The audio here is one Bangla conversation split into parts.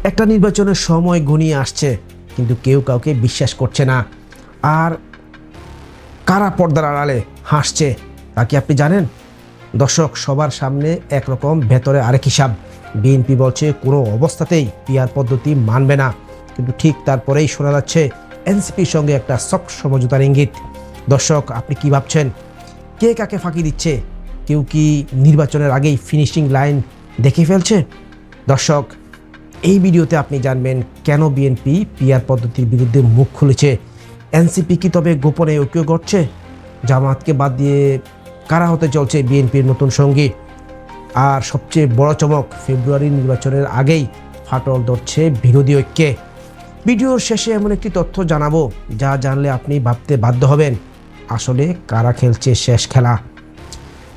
একটা নির্বাচনের সময় ঘনিয়ে আসছে, কিন্তু কেউ কাউকে বিশ্বাস করছে না। আর কারা পর্দার আড়ালে হাসছে তা কি আপনি জানেন? দর্শক, সবার সামনে একরকম, ভেতরে আরেক হিসাব। বিএনপি বলছে কোনো অবস্থাতেই পিআর পদ্ধতি মানবে না, কিন্তু ঠিক তারপরেই শোনা যাচ্ছে এনসিপির সঙ্গে একটা সফট সমঝোতার ইঙ্গিত। দর্শক, আপনি কি ভাবছেন? কে কাকে ফাঁকি দিচ্ছে? কেউ কি নির্বাচনের আগেই ফিনিশিং লাইন দেখে ফেলছে? দর্শক, এই ভিডিওতে আপনি জানবেন কেন বিএনপি পিআর পদ্ধতির বিরুদ্ধে মুখ খুলেছে। এনসিপি কি তবে গোপনে ঐক্য করছে? জামাতকে বাদ দিয়ে কারা হতে চলছে বিএনপির নতুন সঙ্গী? আর সবচেয়ে বড় চমক, ফেব্রুয়ারি নির্বাচনের আগেই ফাটল ধরছে বিরোধী ঐক্যে। ভিডিওর শেষে এমন একটি তথ্য জানাবো যা জানলে আপনি ভাবতে বাধ্য হবেন আসলে কারা খেলছে শেষ খেলা।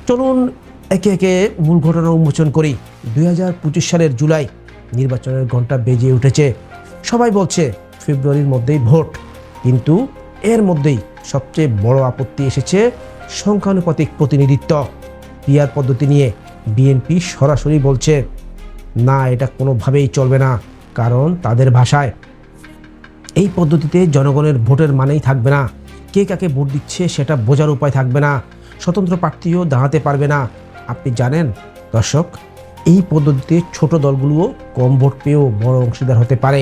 চলুন একে একে মূল ঘটনা উন্মোচন করি। 2025 সালের জুলাই নির্বাচনের ঘণ্টা বেজে উঠেছে। সবাই বলছে ফেব্রুয়ারির মধ্যেই ভোট, কিন্তু এর মধ্যেই সবচেয়ে বড় আপত্তি এসেছে সংখ্যানুপাতিক প্রতিনিধিত্ব। পিআর পদ্ধতি নিয়ে বিএনপি সরাসরি বলছে না, এটা কোনোভাবেই চলবে না। কারণ তাদের ভাষায় এই পদ্ধতিতে জনগণের ভোটের মানেই থাকবে না, কে কাকে ভোট দিচ্ছে সেটা বোঝার উপায় থাকবে না, স্বতন্ত্র প্রার্থীও দাঁড়াতে পারবে না। আপনি জানেন দর্শক, এই পদ্ধতিতে ছোট দলগুলোও কম ভোট পেয়েও বড় অংশীদার হতে পারে।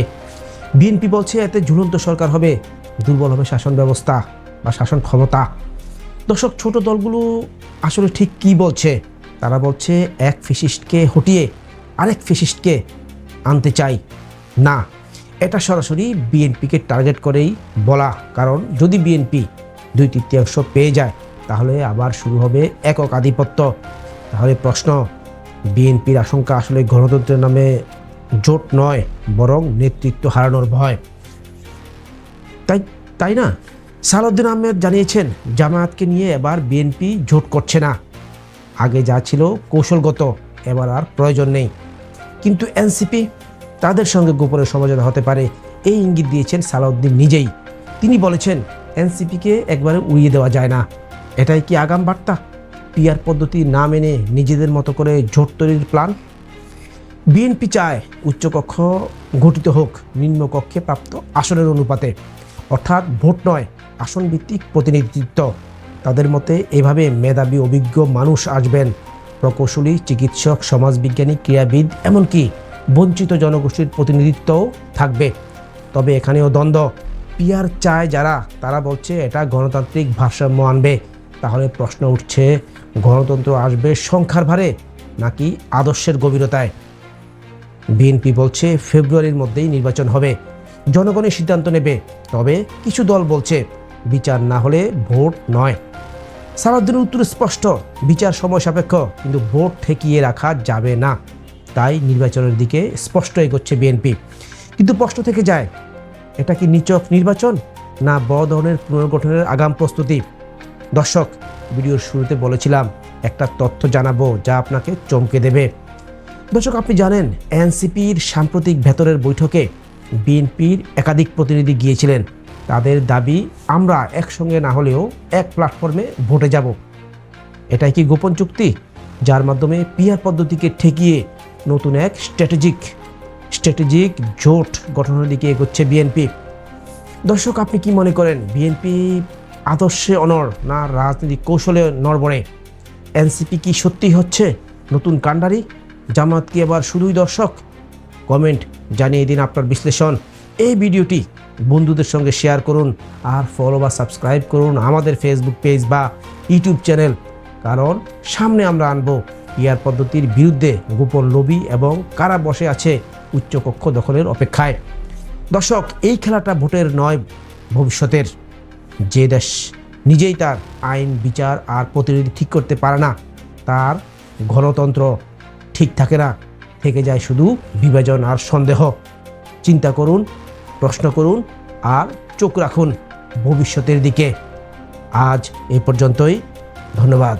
বিএনপি বলছে এতে ঝুলন্ত সরকার হবে, দুর্বল হবে শাসন ব্যবস্থা বা শাসন ক্ষমতা। দর্শক, ছোট দলগুলো আসলে ঠিক কি বলছে? তারা বলছে এক ফ্যাসিস্টকে হটিয়ে আরেক ফ্যাসিস্টকে আনতে চাই না। এটা সরাসরি বিএনপিকে টার্গেট করেই বলা, কারণ যদি বিএনপি 2/3 পেয়ে যায় তাহলে আবার শুরু হবে একক আধিপত্য। তাহলে প্রশ্ন, বিএনপির আশঙ্কা আসলে গণতন্ত্রের নামে জোট নয়, বরং নেতৃত্ব হারানোর ভয়, তাই না? সালাউদ্দিন আহমেদ জানিয়েছেন জামায়াতকে নিয়ে এবার বিএনপি জোট করছে না। আগে যা ছিল কৌশলগত, এবার আর প্রয়োজন নেই। কিন্তু এনসিপি তাদের সঙ্গে গোপনে সমঝোতা হতে পারে, এই ইঙ্গিত দিয়েছেন সালাউদ্দিন নিজেই। তিনি বলেছেন এনসিপিকে একবারে উড়িয়ে দেওয়া যায় না। এটাই কি আগাম বার্তা? পিআর পদ্ধতি না মেনে নিজেদের মতো করে জোট তৈরির প্ল্যান? বিএনপি চায় উচ্চকক্ষ গঠিত হোক নিম্নকক্ষে প্রাপ্ত আসনের অনুপাতে, অর্থাৎ ভোট নয়, আসন ভিত্তিক প্রতিনিধিত্ব। তাদের মতে এভাবে মেধাবী অভিজ্ঞ মানুষ আসবেন, প্রকৌশলী, চিকিৎসক, সমাজবিজ্ঞানী, ক্রীড়াবিদ, এমনকি বঞ্চিত জনগোষ্ঠীর প্রতিনিধিত্বও থাকবে। তবে এখানেও দ্বন্দ্ব। পিআর চায় যারা, তারা বলছে এটা গণতান্ত্রিক ভারসাম্য আনবে। তাহলে প্রশ্ন উঠছে, গণতন্ত্র আসবে সংখ্যার ভারে নাকি আদর্শের গভীরতায়? বিএনপি বলছে ফেব্রুয়ারির মধ্যেই নির্বাচন হবে, জনগণের সিদ্ধান্ত নেবে। তবে কিছু দল বলছে বিচার না হলে ভোট নয়। সালাউদ্দিনের উত্তর স্পষ্ট, বিচার সময় সাপেক্ষ, কিন্তু ভোট ঠেকিয়ে রাখা যাবে না। তাই নির্বাচনের দিকে স্পষ্ট এগোচ্ছে বিএনপি। কিন্তু প্রশ্ন থেকে যায়, এটা কি নিছক নির্বাচন না বড় ধরনের পুনর্গঠনের আগাম প্রস্তুতি? দর্শক, ভিডিওর শুরুতে বলেছিলাম একটা তথ্য জানাবো যা আপনাকে চমকে দেবে। দর্শক, আপনি জানেন এনসিপির সাম্প্রতিক ভেতরের বৈঠকে বিএনপির একাধিক প্রতিনিধি গিয়েছিলেন। তাদের দাবি, আমরা একসঙ্গে না হলেও এক প্ল্যাটফর্মে ভোটে যাব। এটাই কি গোপন চুক্তি যার মাধ্যমে পিআর পদ্ধতিকে ঠেকিয়ে নতুন এক স্ট্র্যাটেজিক জোট গঠনের দিকে এগোচ্ছে বিএনপি? দর্শক, আপনি কি মনে করেন বিএনপি আদর্শে অনড় না রাজনৈতিক কৌশলে নড়বড়ে? এনসিপি কি সত্যিই হচ্ছে নতুন কাণ্ডারি? জামাত কি এবার শুধুই দর্শক? কমেন্ট জানিয়ে দিন আপনার বিশ্লেষণ। এই ভিডিওটি বন্ধুদের সঙ্গে শেয়ার করুন আর ফলো বা সাবস্ক্রাইব করুন আমাদের ফেসবুক পেজ বা ইউটিউব চ্যানেল, কারণ সামনে আমরা আনবো পিআর পদ্ধতির বিরুদ্ধে গোপন লবি এবং কারা বসে আছে উচ্চকক্ষ দখলের অপেক্ষায়। দর্শক, এই খেলাটা ভোটের নয়, ভবিষ্যতের। যে দেশ নিজেই তার আইন, বিচার আর প্রতিনিধি ঠিক করতে পারে না, তার গণতন্ত্র ঠিক থাকে না, থেকে যায় শুধু বিভাজন আর সন্দেহ। চিন্তা করুন, প্রশ্ন করুন আর চোখ রাখুন ভবিষ্যতের দিকে। আজ এই পর্যন্তই, ধন্যবাদ।